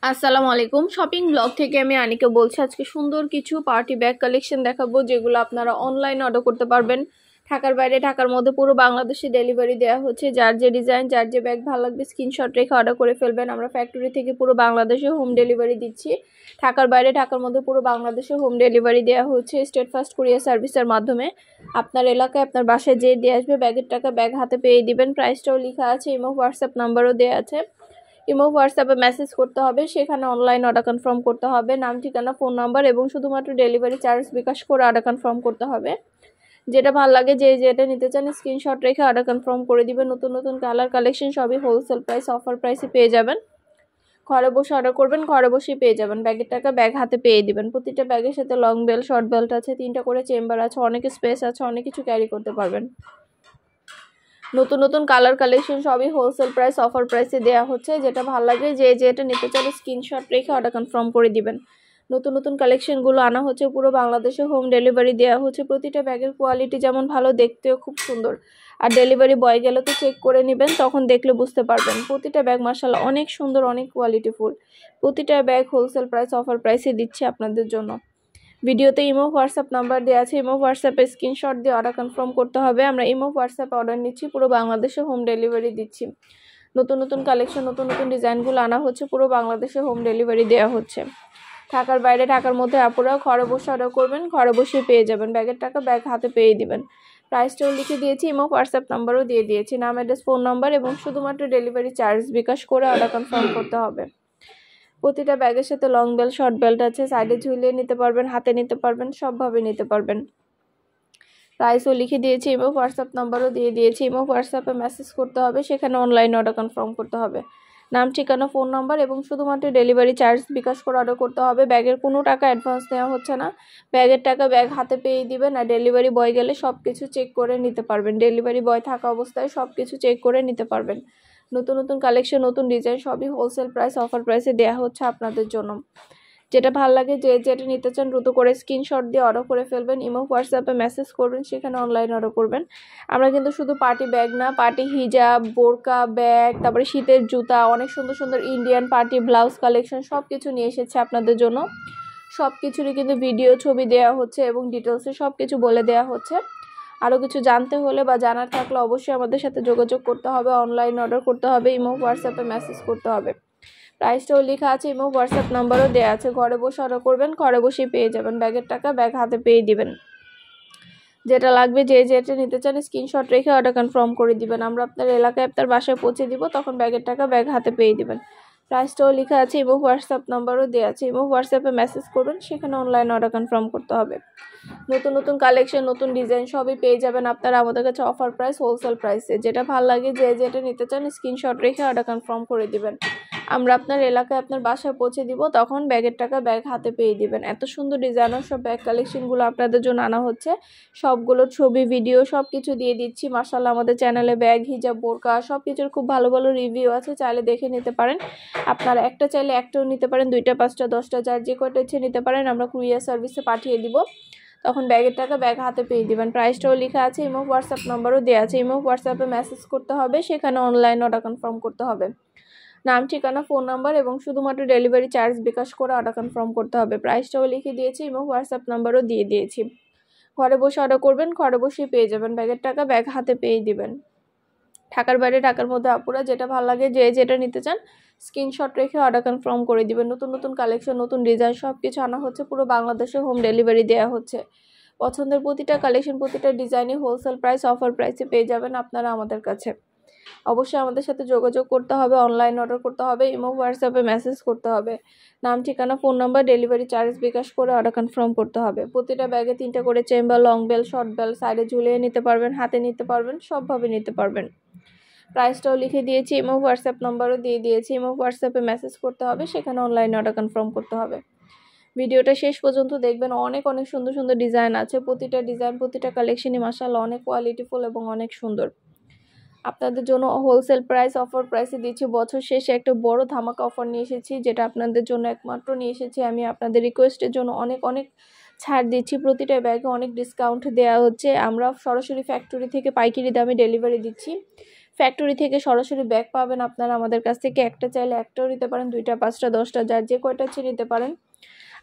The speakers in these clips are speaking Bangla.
আসসালামু আলাইকুম শপিং ব্লগ থেকে আমি আনিকা বলছি। আজকে সুন্দর কিছু পার্টি ব্যাগ কালেকশন দেখাবো যেগুলো আপনারা অনলাইনে অর্ডার করতে পারবেন। ঢাকার বাইরে ঢাকার মধ্যে পুরো বাংলাদেশে ডেলিভারি দেওয়া হচ্ছে। যার যে ডিজাইন যার যে ব্যাগ ভালো লাগবে স্ক্রিনশট রেখে অর্ডার করে ফেলবেন। আমরা ফ্যাক্টরি থেকে পুরো বাংলাদেশে হোম ডেলিভারি দিচ্ছি। ঢাকার বাইরে ঢাকার মধ্যে পুরো বাংলাদেশে হোম ডেলিভারি দেওয়া হচ্ছে স্টেট ফার্স্ট কুরিয়ার সার্ভিসের মাধ্যমে। আপনার এলাকায় আপনার বাসায় যে দিয়ে আসবে ব্যাগের টাকা ব্যাগ হাতে পেয়ে দিবেন। প্রাইসটাও লেখা আছে, ইমো হোয়াটসঅ্যাপ নাম্বারও দেওয়া আছে। ইমো হোয়াটসঅ্যাপে মেসেজ করতে হবে, সেখানে অনলাইন অর্ডার কনফার্ম করতে হবে, নাম ঠিকানা ফোন নাম্বার এবং শুধুমাত্র ডেলিভারি চার্জ বিকাশ করে অর্ডার কনফার্ম করতে হবে। যেটা ভালো লাগে যেটা নিতে চান স্ক্রিনশট রেখে অর্ডার কনফার্ম করে দিবেন। নতুন নতুন কালার কালেকশন সবই হোলসেল প্রাইস অফার প্রাইসে পেয়ে যাবেন। ঘরে বসে অর্ডার করবেন, ঘরে বসেই পেয়ে যাবেন। ব্যাগের টাকা ব্যাগ হাতে পেয়ে দিবেন। প্রতিটা ব্যাগের সাথে লং বেল্ট শর্ট বেল্ট আছে, 3টা করে চেম্বার আছে, অনেক স্পেস আছে, অনেক কিছু ক্যারি করতে পারবেন। নতুন নতুন কালার কালেকশন সবই হোলসেল প্রাইস অফার প্রাইসে দেওয়া হচ্ছে। যেটা ভালো লাগে যেটা নিতে চান স্ক্রিনশট রেখে অর্ডার কনফার্ম করে দিবেন। নতুন নতুন কালেকশনগুলো আনা হচ্ছে, পুরো বাংলাদেশে হোম ডেলিভারি দেওয়া হচ্ছে। প্রতিটা ব্যাগের কোয়ালিটি যেমন ভালো, দেখতেও খুব সুন্দর। আর ডেলিভারি বয় গেলে তো চেক করে নেবেন, তখন দেখলে বুঝতে পারবেন। প্রতিটা ব্যাগ মাশাআল্লাহ অনেক সুন্দর, অনেক কোয়ালিটিফুল। প্রতিটা ব্যাগ হোলসেল প্রাইস অফার প্রাইসে দিচ্ছি আপনাদের জন্য। ভিডিওতে ইমো হোয়াটসঅ্যাপ নাম্বার দেওয়া আছে, ইমো হোয়াটসঅ্যাপে স্ক্রিনশট দিয়ে অর্ডার কনফার্ম করতে হবে। আমরা ইমো হোয়াটসঅ্যাপে অর্ডার নিচ্ছি, পুরো বাংলাদেশে হোম ডেলিভারি দিচ্ছি। নতুন নতুন কালেকশন নতুন নতুন ডিজাইনগুলো আনা হচ্ছে, পুরো বাংলাদেশে হোম ডেলিভারি দেওয়া হচ্ছে। ঢাকার বাইরে ঢাকার মধ্যে আপুরা ঘরে বসে অর্ডার করবেন, ঘরে বসে পেয়ে যাবেন। ব্যাগের টাকা ব্যাগ হাতে পেয়ে দিবেন। প্রাইসটাও লিখে দিয়েছি, ইমো হোয়াটসঅ্যাপ নাম্বারও দিয়ে দিয়েছি, নাম অ্যাড্রেস ফোন নাম্বার এবং শুধুমাত্র ডেলিভারি চার্জ বিকাশ করে অর্ডার কনফার্ম করতে হবে। প্রতিটা ব্যাগের সাথে লং বেল্ট শর্ট বেল্ট আছে, সাইডে ঝুলিয়ে নিতে পারবেন, হাতে নিতে পারবেন, সবভাবে নিতে পারবেন। প্রাইসও লিখে দিয়েছি, ইমো হোয়াটসঅ্যাপ নাম্বারও দিয়ে দিয়েছি। ইমো হোয়াটসঅ্যাপে মেসেজ করতে হবে, সেখানে অনলাইন অর্ডার কনফার্ম করতে হবে। নাম ঠিকানা ফোন নাম্বার এবং শুধুমাত্র ডেলিভারি চার্জ বিকাশ করে অর্ডার করতে হবে। ব্যাগের কোনো টাকা অ্যাডভান্স নেওয়া হচ্ছে না। ব্যাগের টাকা ব্যাগ হাতে পেয়ে দিবেন। আর ডেলিভারি বয় গেলে সব কিছু চেক করে নিতে পারবেন। ডেলিভারি বয় থাকা অবস্থায় সব কিছু চেক করে নিতে পারবেন। নতুন নতুন কালেকশন নতুন ডিজাইন সবই হোলসেল প্রাইস অফার প্রাইসে দেওয়া হচ্ছে আপনাদের জন্য। যেটা ভালো লাগে যেটা নিতে চান দ্রুত করে স্ক্রিনশট দিয়ে অর্ডার করে ফেলবেন। ইমো হোয়াটসঅ্যাপে মেসেজ করবেন, সেখানে অনলাইন অর্ডার করবেন। আমরা কিন্তু শুধু পার্টি ব্যাগ না, পার্টি হিজাব, বোরকা ব্যাগ, তারপরে শীতের জুতা, অনেক সুন্দর সুন্দর ইন্ডিয়ান পার্টি ব্লাউজ কালেকশন সব কিছু নিয়ে এসেছে আপনাদের জন্য। সব কিছুরই কিন্তু ভিডিও ছবি দেওয়া হচ্ছে এবং ডিটেলসে সব কিছু বলে দেওয়া হচ্ছে। আরও কিছু জানতে হলে বা জানার থাকলে অবশ্যই আমাদের সাথে যোগাযোগ করতে হবে, অনলাইন অর্ডার করতে হবে, ইমো হোয়াটসঅ্যাপে মেসেজ করতে হবে। প্রাইসটাও লেখা আছে, ইমো হোয়াটসঅ্যাপ নাম্বারও দেওয়া আছে। ঘরে বসে অর্ডার করবেন, ঘরে বসেই পেয়ে যাবেন। ব্যাগের টাকা ব্যাগ হাতে পেয়ে দিবেন। যেটা লাগবে যেটা নিতে চান স্ক্রিনশট রেখে অর্ডার কনফার্ম করে দিবেন। আমরা আপনার এলাকায় আপনার বাসায় পৌঁছে দিব, তখন ব্যাগের টাকা ব্যাগ হাতে পেয়ে দিবেন। প্রাইসটাও লেখা আছে, ইমো হোয়াটসঅ্যাপ নাম্বারও দেওয়া আছে। ইমো হোয়াটসঅ্যাপে মেসেজ করবেন, সেখানে অনলাইন অর্ডার কনফার্ম করতে হবে। নতুন নতুন কালেকশন নতুন ডিজাইন সবই পেয়ে যাবেন আপনারা আমাদের কাছে অফার প্রাইস হোলসেল প্রাইসে। যেটা ভালো লাগে যেটা নিতে চান স্ক্রিনশট রেখে অর্ডার কনফার্ম করে দিবেন। আমরা আপনার এলাকায় আপনার বাসায় পৌঁছে দিব, তখন ব্যাগের টাকা ব্যাগ হাতে পেয়ে দিবেন। এত সুন্দর ডিজাইনার সব ব্যাগ কালেকশনগুলো আপনাদের জন্য আনা হচ্ছে। সবগুলোর ছবি ভিডিও সব কিছু দিয়ে দিচ্ছি। মাশাআল্লাহ আমাদের চ্যানেলে ব্যাগ হিজাব বোরকা সব কিছুর খুব ভালো ভালো রিভিউ আছে, চাইলে দেখে নিতে পারেন। আপনারা একটা চাইলে একটাও নিতে পারেন, 2টা 5টা 10টা যার যে কয়টা ইচ্ছে নিতে পারেন। আমরা কুরিয়ার সার্ভিসে পাঠিয়ে দিব, তখন ব্যাগের টাকা ব্যাগ হাতে পেয়ে দিবেন। প্রাইসটাও লেখা আছে, ইমো হোয়াটসঅ্যাপ নাম্বারও দেওয়া আছে। ইমো হোয়াটসঅ্যাপে মেসেজ করতে হবে, সেখানে অনলাইন অর্ডার কনফার্ম করতে হবে। নাম ঠিকানা ফোন নাম্বার এবং শুধুমাত্র ডেলিভারি চার্জ বিকাশ করে অর্ডার কনফার্ম করতে হবে। প্রাইসটাও লিখে দিয়েছি, ইমো হোয়াটসঅ্যাপ নাম্বারও দিয়ে দিয়েছি। ঘরে বসে অর্ডার করবেন, ঘরে বসেই পেয়ে যাবেন। ব্যাগের টাকা ব্যাগ হাতে পেয়ে দিবেন। ঢাকার বাইরে ঢাকার মধ্যে আপুরা যেটা ভালো লাগে যেটা নিতে চান স্ক্রিনশট রেখে অর্ডার কনফার্ম করে দিবেন। নতুন নতুন কালেকশন নতুন ডিজাইন সব কিছু আনা হচ্ছে, পুরো বাংলাদেশে হোম ডেলিভারি দেওয়া হচ্ছে। পছন্দের প্রতিটা কালেকশন প্রতিটা ডিজাইনই হোলসেল প্রাইস অফার প্রাইসে পেয়ে যাবেন আপনারা আমাদের কাছে। অবশ্যই আমাদের সাথে যোগাযোগ করতে হবে, অনলাইন অর্ডার করতে হবে, ইমো হোয়াটসঅ্যাপে মেসেজ করতে হবে। নাম ঠিকানা phone number delivery charge bKash করে অর্ডার কনফার্ম করতে হবে। প্রতিটা ব্যাগে 3টা করে chamber long belt short belt সাইডে ঝুলিয়ে নিতে পারবেন, হাতে নিতে পারবেন, সবভাবে নিতে পারবেন। প্রাইসটাও লিখে দিয়েছি, ইমো হোয়াটসঅ্যাপ নাম্বারও দিয়ে দিয়েছি। ইমো হোয়াটসঅ্যাপে মেসেজ করতে হবে, সেখানে অনলাইন অর্ডার কনফার্ম করতে হবে। ভিডিওটা শেষ পর্যন্ত দেখবেন, অনেক অনেক সুন্দর সুন্দর ডিজাইন আছে। প্রতিটা ডিজাইন প্রতিটা কালেকশনই মাশাআল্লাহ অনেক কোয়ালিটিফুল এবং অনেক সুন্দর। আপনাদের জন্য হোলসেল প্রাইস অফার প্রাইসে দিচ্ছি। বছর শেষে একটা বড় ধামাকা অফার নিয়ে এসেছি, যেটা আপনাদের জন্য একমাত্র নিয়ে এসেছি আমি। আপনাদের রিকোয়েস্টের জন্য অনেক অনেক ছাড় দিচ্ছি, প্রতিটা ব্যাগে অনেক ডিসকাউন্ট দেওয়া হচ্ছে। আমরা সরাসরি ফ্যাক্টরি থেকে পাইকারি দামে ডেলিভারি দিচ্ছি। ফ্যাক্টরি থেকে সরাসরি ব্যাগ পাবেন আপনারা আমাদের কাছ থেকে। একটা চাইলে একটাও নিতে পারেন, 2টা 5টা 10টা যার যে কয়টা ইচ্ছে নিতে পারেন।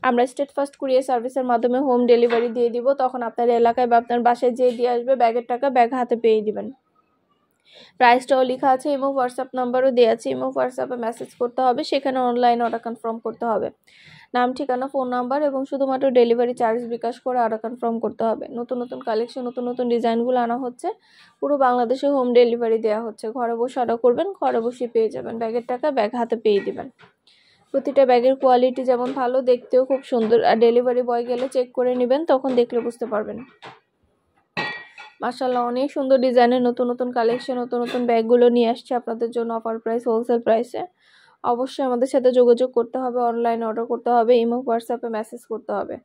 আমরা স্টেট ফার্স্ট কুরিয়ার সার্ভিসের মাধ্যমে হোম ডেলিভারি দিয়ে দিব। তখন আপনার এলাকায় বা আপনার বাসায় যেয়ে দিয়ে আসবে, ব্যাগের টাকা ব্যাগ হাতে পেয়ে দিবেন। প্রাইসটাও লেখা আছে, ইমো হোয়াটসঅ্যাপ নাম্বারও দেওয়া আছে। ইমো হোয়াটসঅ্যাপে মেসেজ করতে হবে, সেখানে অনলাইন অর্ডার কনফার্ম করতে হবে। নাম, ঠিকানা, ফোন নাম্বার এবং শুধুমাত্র ডেলিভারি চার্জ বিকাশ করে অর্ডার কনফার্ম করতে হবে। নতুন নতুন কালেকশন, নতুন নতুন ডিজাইনগুলো আনা হচ্ছে, পুরো বাংলাদেশে হোম ডেলিভারি দেওয়া হচ্ছে। ঘরে বসে অর্ডার করবেন, ঘরে বসে পেয়ে যাবেন। ব্যাগের টাকা ব্যাগ হাতে পেয়ে দিবেন। প্রতিটা ব্যাগের কোয়ালিটি যেমন ভালো, দেখতেও খুব সুন্দর। আর ডেলিভারি বয় গেলে চেক করে নেবেন, তখন দেখলে বুঝতে পারবেন। মাশাআল্লাহ, অনেক সুন্দর ডিজাইনের নতুন নতুন কালেকশন, নতুন নতুন ব্যাগগুলো নিয়ে আসছে আপনাদের জন্য অফার প্রাইস, হোলসেল প্রাইসে। অবশ্যই আমাদের সাথে যোগাযোগ করতে হবে, অনলাইন অর্ডার করতে হবে, ইমো হোয়াটসঅ্যাপে মেসেজ করতে হবে।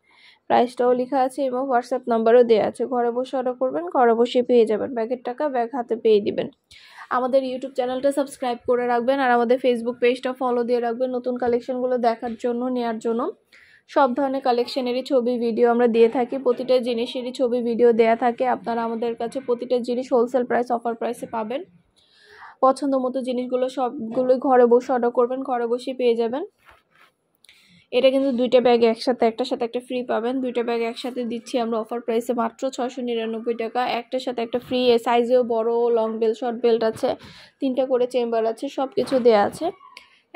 প্রাইসটাও লেখা আছে, ইমো হোয়াটসঅ্যাপ নাম্বারও দেওয়া আছে। ঘরে বসে অর্ডার করবেন, ঘরে বসে পেয়ে যাবেন। ব্যাগের টাকা ব্যাগ হাতে পেয়ে দিবেন। আমাদের ইউটিউব চ্যানেলটা সাবস্ক্রাইব করে রাখবেন, আর আমাদের ফেসবুক পেজটা ফলো দিয়ে রাখবেন নতুন কালেকশনগুলো দেখার জন্য, নেওয়ার জন্য। সব ধরনের কালেকশনেরই ছবি ভিডিও আমরা দিয়ে থাকি, প্রতিটা জিনিসেরই ছবি ভিডিও দেয়া থাকে। আপনারা আমাদের কাছে প্রতিটা জিনিস হোলসেল প্রাইস, অফার প্রাইসে পাবেন। পছন্দ মতো জিনিসগুলো সবগুলোই ঘরে বসে অর্ডার করবেন, ঘরে বসে পেয়ে যাবেন। এটা কিন্তু 2টা ব্যাগ একসাথে, একটার সাথে একটা ফ্রি পাবেন। 2টা ব্যাগ একসাথে দিচ্ছি আমরা অফার প্রাইসে মাত্র 699 টাকা। একটার সাথে একটা ফ্রি। এ সাইজেও বড়, লং বেল্ট, শর্ট বেল্ট আছে, 3টা করে চেম্বার আছে, সব কিছু দেওয়া আছে।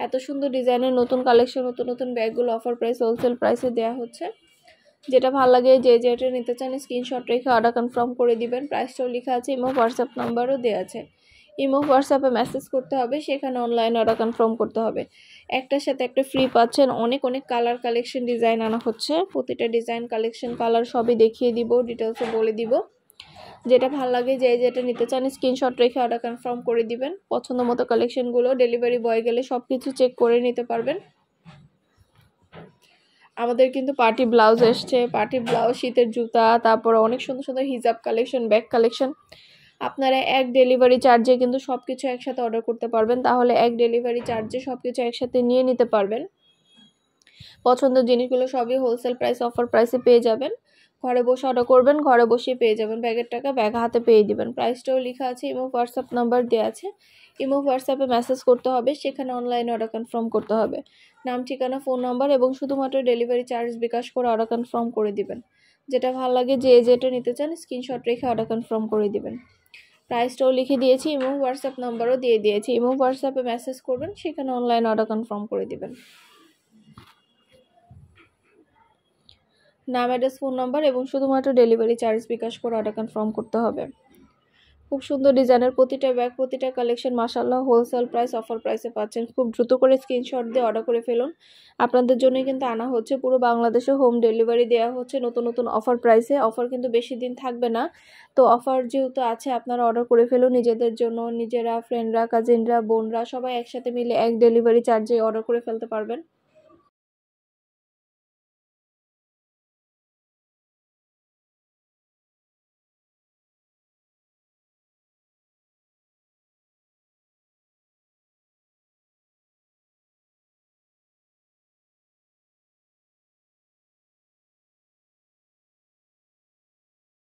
এত সুন্দর ডিজাইনের নতুন কালেকশন, নতুন নতুন ব্যাগগুলো অফার প্রাইস, হোলসেল প্রাইসে দেওয়া হচ্ছে। যেটা ভালো লাগে, যে যেটা নিতে চান স্ক্রিনশট রেখে অর্ডার কনফার্ম করে দিবেন। প্রাইসটাও লেখা আছে, ইমো হোয়াটসঅ্যাপ নাম্বারও দেওয়া আছে। ইমো হোয়াটসঅ্যাপে মেসেজ করতে হবে, সেখানে অনলাইন অর্ডার কনফার্ম করতে হবে। একটার সাথে একটা ফ্রি পাচ্ছেন। অনেক অনেক কালার কালেকশন ডিজাইন আনা হচ্ছে, প্রতিটা ডিজাইন কালেকশন কালার সবই দেখিয়ে দিব, ডিটেলসে বলে দিব। যেটা ভালো লাগে, যে যেটা নিতে চান স্ক্রিনশট রেখে অর্ডার কনফার্ম করে দিবেন। পছন্দ মতো কালেকশনগুলো ডেলিভারি বয় গেলে সব কিছু চেক করে নিতে পারবেন। আমাদের কিন্তু পার্টি ব্লাউজ এসছে, পার্টি ব্লাউজ, শীতের জুতা, তারপর অনেক সুন্দর সুন্দর হিজাব কালেকশন, ব্যাগ কালেকশন। আপনারা এক ডেলিভারি চার্জে কিন্তু সব কিছু একসাথে অর্ডার করতে পারবেন। তাহলে এক ডেলিভারি চার্জে সব কিছু একসাথে নিয়ে নিতে পারবেন। পছন্দের জিনিসগুলো সবই হোলসেল প্রাইস, অফার প্রাইসে পেয়ে যাবেন। ঘরে বসে অর্ডার করবেন, ঘরে বসে পেয়ে যাবেন। ব্যাগের টাকা ব্যাগ হাতে পেয়ে দিবেন। প্রাইসটাও লেখা আছে, ইমো হোয়াটসঅ্যাপ নাম্বার দেওয়া আছে। ইমো হোয়াটসঅ্যাপে মেসেজ করতে হবে, সেখানে অনলাইনে অর্ডার কনফার্ম করতে হবে। নাম, ঠিকানা, ফোন নাম্বার এবং শুধুমাত্র ডেলিভারি চার্জ বিকাশ করে অর্ডার কনফার্ম করে দিবেন। যেটা ভালো লাগে, যে যেটা নিতে চান স্ক্রিনশট রেখে অর্ডার কনফার্ম করে দিবেন। প্রাইসটাও লিখে দিয়েছি, ইমো হোয়াটসঅ্যাপ নাম্বারও দিয়ে দিয়েছি। ইমো হোয়াটসঅ্যাপে মেসেজ করবেন, সেখানে অনলাইন অর্ডার কনফার্ম করে দিবেন। নাম, অ্যাড্রেস, ফোন নাম্বার এবং শুধুমাত্র ডেলিভারি চার্জ বিকাশ করে অর্ডার কনফার্ম করতে হবে। খুব সুন্দর ডিজাইনের প্রতিটা ব্যাগ, প্রতিটা কালেকশন মাশাআল্লাহ হোলসেল প্রাইস, অফার প্রাইসে পাচ্ছেন। খুব দ্রুত করে স্ক্রিনশট দিয়ে অর্ডার করে ফেলুন। আপনাদের জন্যই কিন্তু আনা হচ্ছে, পুরো বাংলাদেশে হোম ডেলিভারি দেওয়া হচ্ছে নতুন নতুন অফার প্রাইসে। অফার কিন্তু বেশি দিন থাকবে না, তো অফার যেহেতু আছে আপনারা অর্ডার করে ফেলুন নিজেদের জন্য। নিজেরা, ফ্রেন্ডরা, কাজিনরা, বোনরা সবাই একসাথে মিলে এক ডেলিভারি চার্জে অর্ডার করে ফেলতে পারবেন।